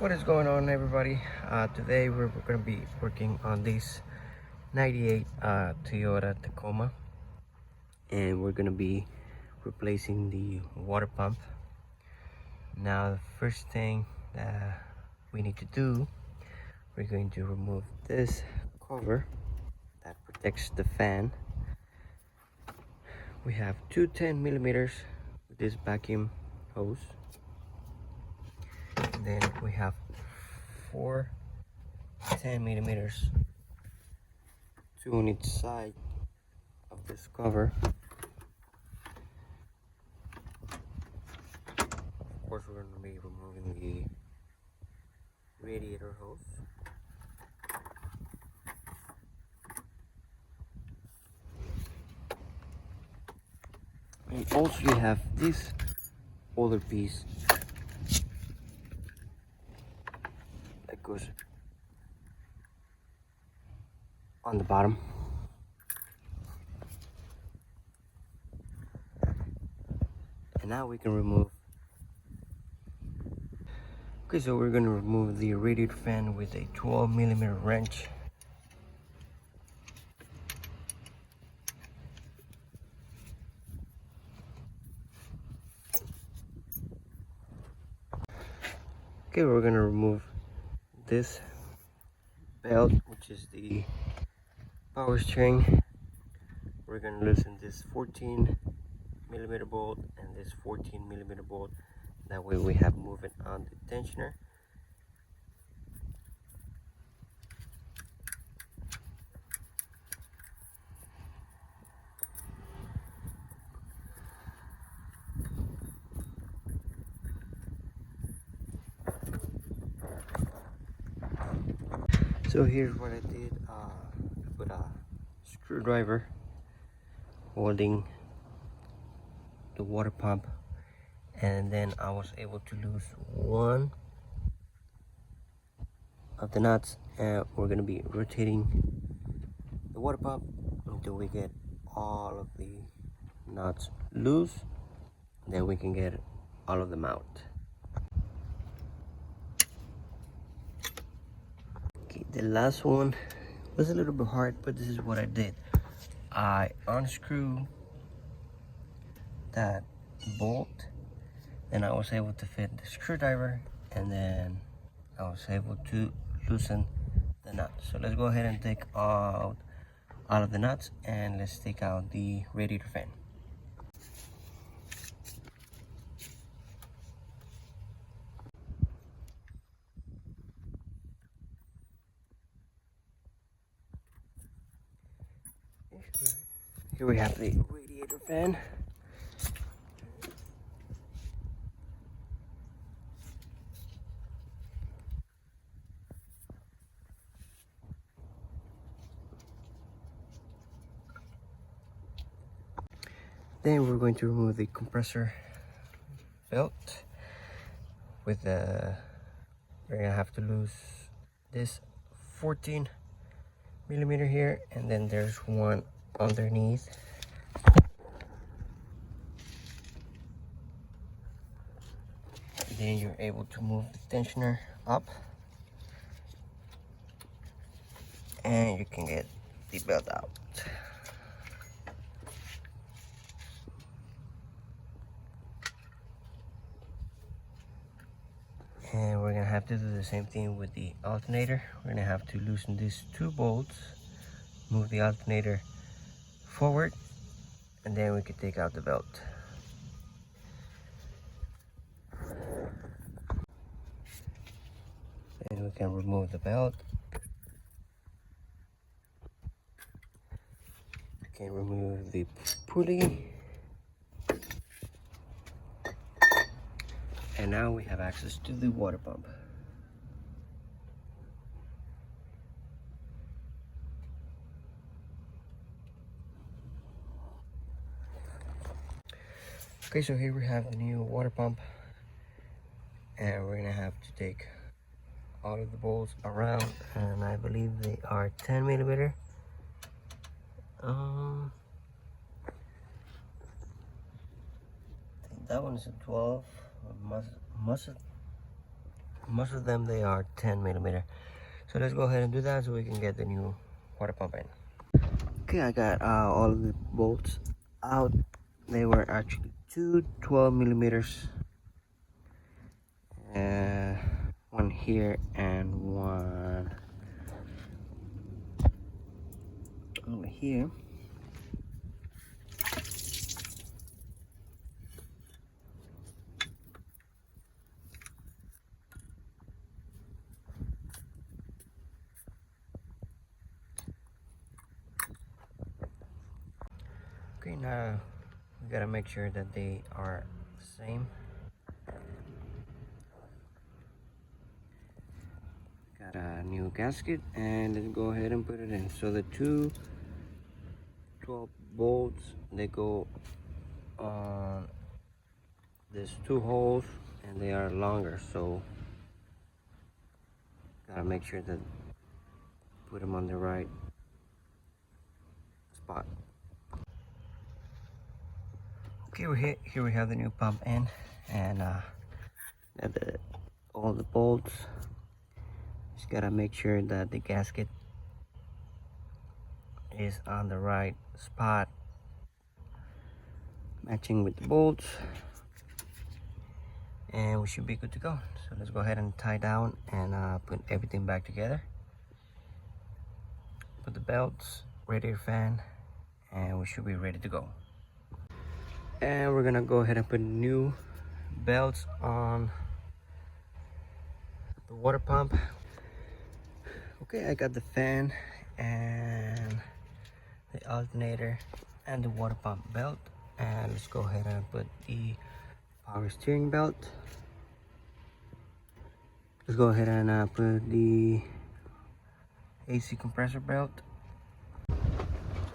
What is going on, everybody? Today we're going to be working on this 98 Toyota Tacoma, and we're going to be replacing the water pump. Now the first thing that we need to do, we're going to remove this cover that protects the fan. We have two 10mm with this vacuum hose. Then we have four 10mm, two on each side of this cover. Of course, we're going to be removing the radiator hose. And also you have this other piece that goes on the bottom. And now we can remove. Okay, so we're going to remove the radiator fan with a 12mm wrench. Okay, we're going to remove this belt, which is the power steering. We're going to loosen this 14mm bolt and this 14mm bolt. That way we have movement on the tensioner. So here's what I did. I put a screwdriver holding the water pump, and then I was able to lose one of the nuts, and we're going to be rotating the water pump until we get all of the nuts loose. Then we can get all of them out. Okay, the last one was a little bit hard, but this is what I did. I unscrewed that bolt, and I was able to fit the screwdriver, and then I was able to loosen the nut. So let's go ahead and take out all of the nuts, and let's take out the radiator fan. Here we have the radiator fan. Then we're going to remove the compressor belt with the, we're gonna have to lose this 14mm here, and then there's one underneath. Then you're able to move the tensioner up, and you can get the belt out. And we're gonna have to do the same thing with the alternator. We're gonna have to loosen these two bolts, move the alternator forward, and then we can take out the belt. Then we can remove the belt. We can remove the pulley. And now we have access to the water pump. Okay, so here we have the new water pump, and we're gonna have to take all of the bolts around, and I believe they are 10mm. That one is a 12. Most of them they are 10 millimeter. So let's go ahead and do that so we can get the new water pump in. Okay, I got all of the bolts out. They were actually two 12 millimeters. One here and one over here. Okay, now we gotta make sure that they are the same. Got a new gasket, and let's go ahead and put it in. So the two 12 bolts, they go on there's two holes and they are longer, so gotta make sure that put them on the right spot. Okay, here we have the new pump in, and all the bolts. Just gotta make sure that the gasket is on the right spot, matching with the bolts, and we should be good to go. So let's go ahead and tie down and put everything back together. Put the belts, radiator fan, and we should be ready to go. And we're gonna go ahead and put new belts on the water pump. Okay, I got the fan and the alternator and the water pump belt, and let's go ahead and put the power steering belt. Let's go ahead and put the AC compressor belt.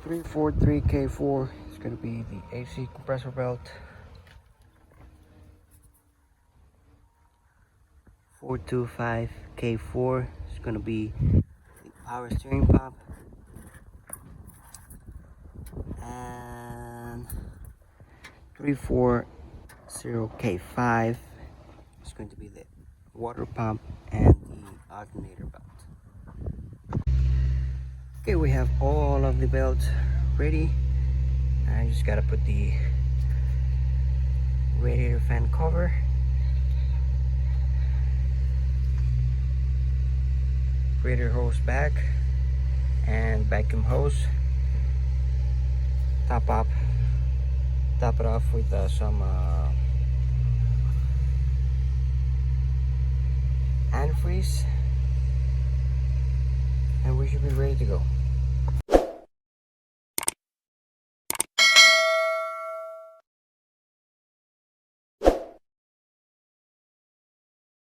343K4 is going to be the AC compressor belt. 425K4 is going to be the power steering pump. And 340K5 is going to be the water pump and the alternator belt. Okay, we have all of the belts ready. I just gotta put the radiator fan cover, radiator hose back, and vacuum hose. Top it off with some antifreeze, and we should be ready to go.